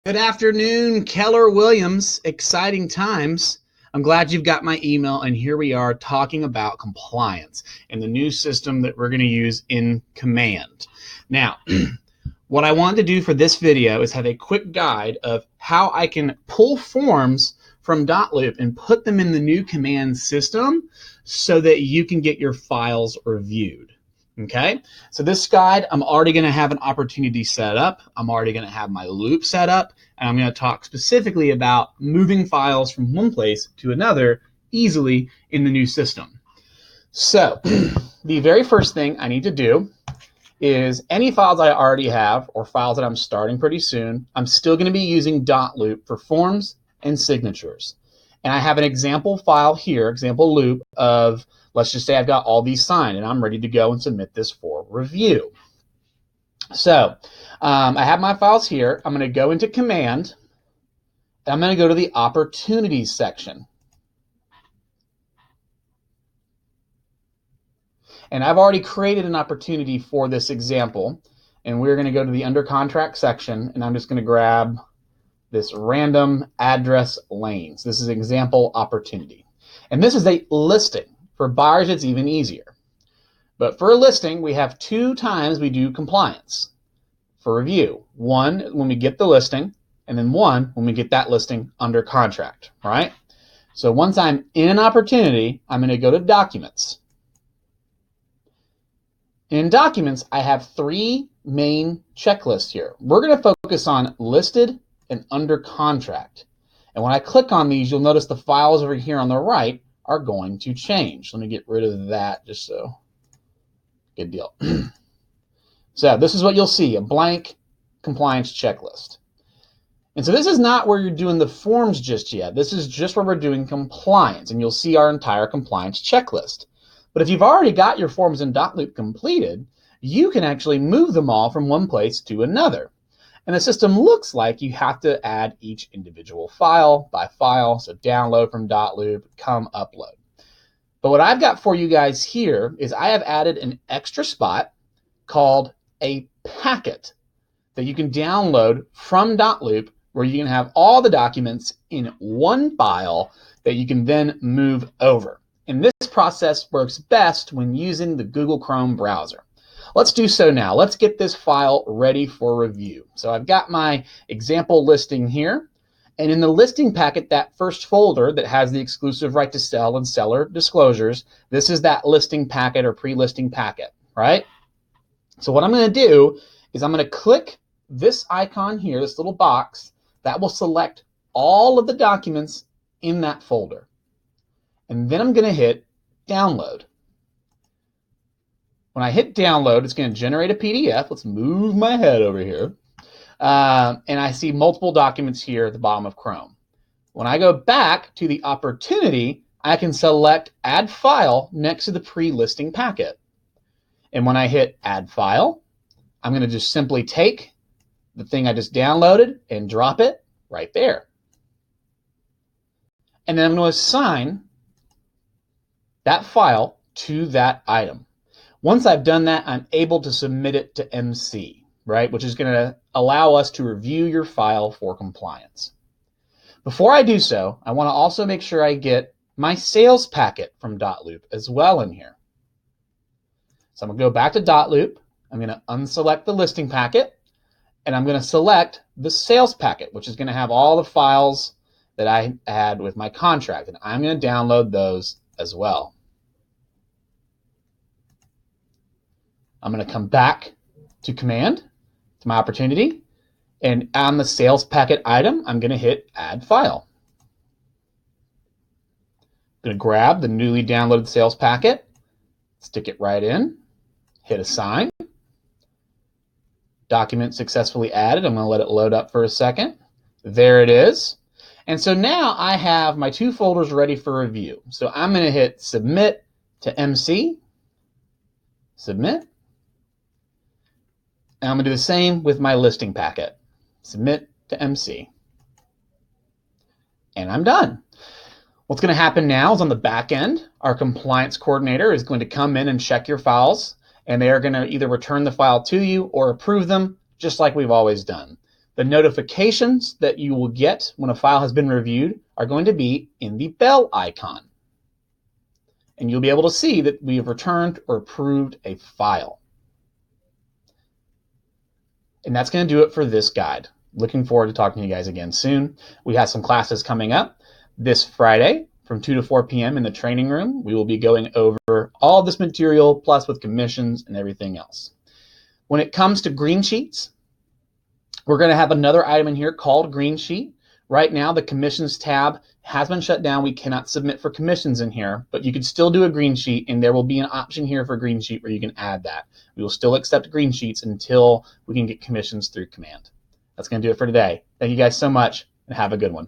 Good afternoon, Keller Williams. Exciting times. I'm glad you've got my email, and here we are talking about compliance and the new system that we're going to use in Command. Now, what I wanted to do for this video is have a quick guide of how I can pull forms from Dotloop and put them in the new Command system so that you can get your files reviewed. Okay, so this guide, I'm already going to have an opportunity set up. I'm already going to have my loop set up, and I'm going to talk specifically about moving files from one place to another easily in the new system. So the very first thing I need to do is any files I already have or files that I'm starting pretty soon, I'm still going to be using Dotloop for forms and signatures. And I have an example file here, example loop of, let's just say I've got all these signed and I'm ready to go and submit this for review. So I have my files here. I'm going to go into Command, and I'm going to go to the Opportunities section. And I've already created an opportunity for this example, and we're going to go to the Under Contract section, and I'm just going to grab this random address lanes. This is example opportunity. And this is a listing. For buyers, it's even easier. But for a listing, we have two times we do compliance for review. One, when we get the listing, and then one, when we get that listing under contract, right? So once I'm in an opportunity, I'm going to go to Documents. In Documents, I have three main checklists here. We're going to focus on listed and under contract. And when I click on these, you'll notice the files over here on the right are going to change. Let me get rid of that just so. Good deal. So this is what you'll see, a blank compliance checklist. And so this is not where you're doing the forms just yet. This is just where we're doing compliance, and you'll see our entire compliance checklist. But if you've already got your forms in Dotloop completed, you can actually move them all from one place to another. And the system looks like you have to add each individual file by file. So download from Dotloop, come upload. But what I've got for you guys here is I have added an extra spot called a packet that you can download from Dotloop, where you can have all the documents in one file that you can then move over. And this process works best when using the Google Chrome browser. Let's do so now. Let's get this file ready for review. So I've got my example listing here. And in the listing packet, that first folder that has the exclusive right to sell and seller disclosures, this is that listing packet or pre-listing packet, right? So what I'm going to do is I'm going to click this icon here, this little box, that will select all of the documents in that folder. And then I'm going to hit download. When I hit download, it's going to generate a PDF. Let's move my head over here. And I see multiple documents here at the bottom of Chrome. When I go back to the opportunity, I can select Add File next to the pre-listing packet. And when I hit Add File, I'm going to just simply take the thing I just downloaded and drop it right there. And then I'm going to assign that file to that item. Once I've done that, I'm able to submit it to MC, right? Which is going to allow us to review your file for compliance. Before I do so, I want to also make sure I get my sales packet from Dotloop as well in here. So I'm going to go back to Dotloop. I'm going to unselect the listing packet, and I'm going to select the sales packet, which is going to have all the files that I had with my contract, and I'm going to download those as well. I'm going to come back to Command, to my opportunity, and on the sales packet item, I'm going to hit Add File. I'm going to grab the newly downloaded sales packet, stick it right in, hit Assign. Document successfully added. I'm going to let it load up for a second. There it is. And so now I have my two folders ready for review. So I'm going to hit Submit to MC, Submit. And I'm going to do the same with my listing packet. Submit to MC. And I'm done. What's going to happen now is on the back end, our compliance coordinator is going to come in and check your files, and they are going to either return the file to you or approve them, just like we've always done. The notifications that you will get when a file has been reviewed are going to be in the bell icon. And you'll be able to see that we have returned or approved a file. And that's going to do it for this guide. Looking forward to talking to you guys again soon. We have some classes coming up this Friday from 2 to 4 p.m. in the training room. We will be going over all this material, plus with commissions and everything else. When it comes to green sheets, we're going to have another item in here called green sheet. Right now, the commissions tab has been shut down. We cannot submit for commissions in here, but you can still do a green sheet, and there will be an option here for green sheet where you can add that. We will still accept green sheets until we can get commissions through command. That's going to do it for today. Thank you guys so much, and have a good one.